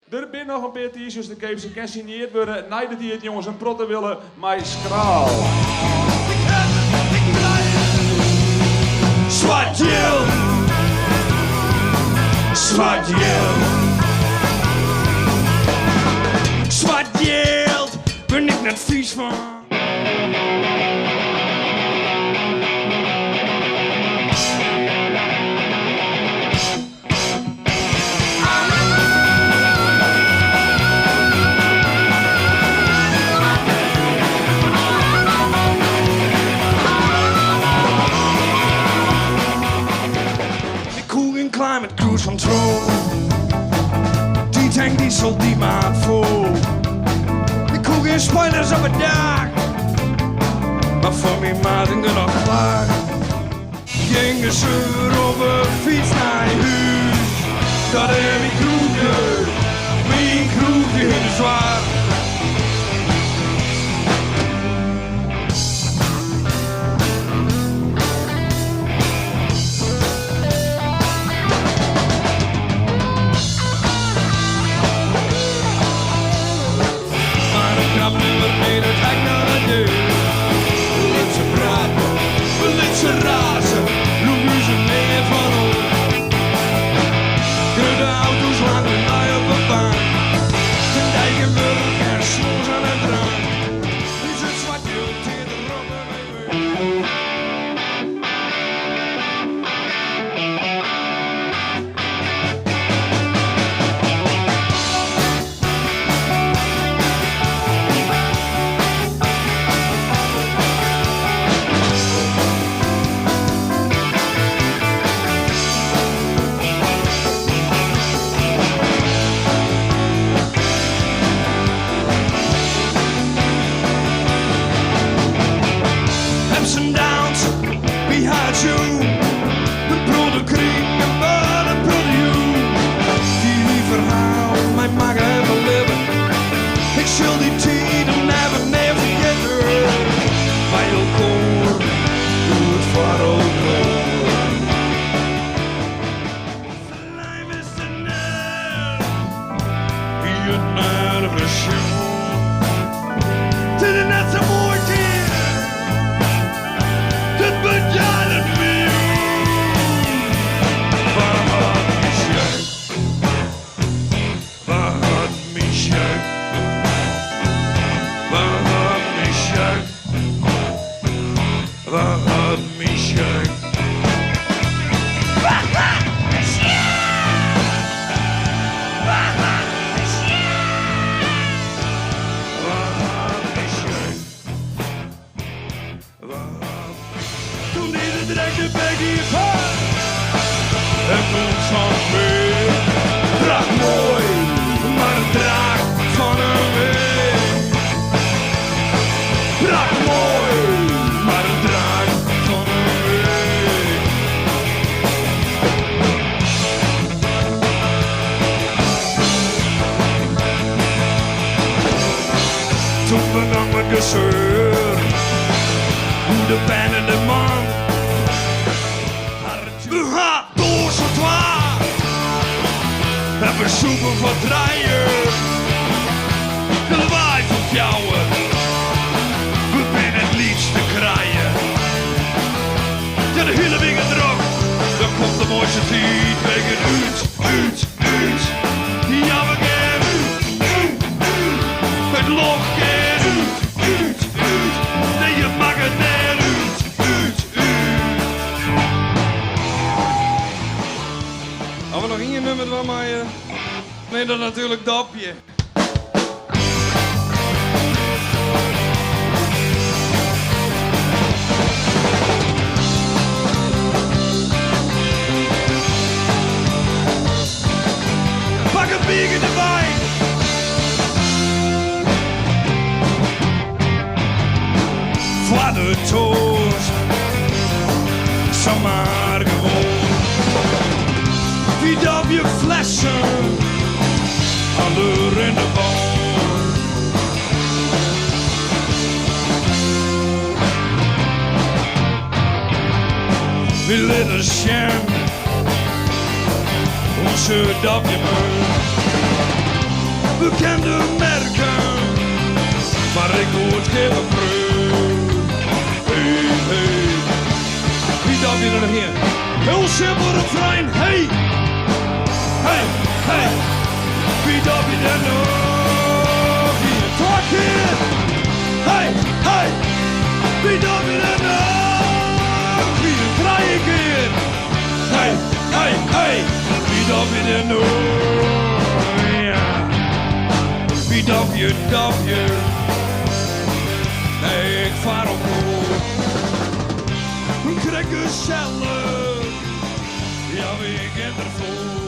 Er zijn nog een paar t-shirts, de Cape kan signeerd worden. Nee, dat die het jongens een protte willen, maar skraal. Zwart geel, zwart geel, zwart geel, ben ik net vies van. Climate cruise control. Die tank diesel die maakt vol. Ik koel geen spoilers op het dak. Maar voor mij maat ik er nog klaar. Ging de zeur op een fiets naar huis. Dat is mijn kroegje. Mijn kroegje in de zwaar. De pijn en de man. We gaan door zo zwaar. En we zoeken wat draaien. De lawaai van fjouwen. We zijn het liefst te kraaien. Ja, de hele dingen erop. Dan komt de mooiste tijd. Wegen uit. Ja, we gaan uit. Het log gaat uit. Nee, je mag het niet. Hebben we nog één nummer van mij? Nee, dat natuurlijk Dapje. Pak een bier erbij. Voor de toast. Zomaar gewoon. Wie op je flessen, alle in de boom. Wie little sham, onze dapje man. onbekende merken. Maar ik doe het geen vreugd. Hey, hey. Wie dan weer nog hier? Heel simpel refrein. Hey, hey, hey. Wie dan weer nog hier? Talk hier. Hey, hey. Wie dan weer nog hier? Draai ik weer. Hey, hey, hey. Wie dan weer nog? Wie dap je? Nee, ik vaar op hoog. Een krekker zelf. Ja, wie ik in de vol.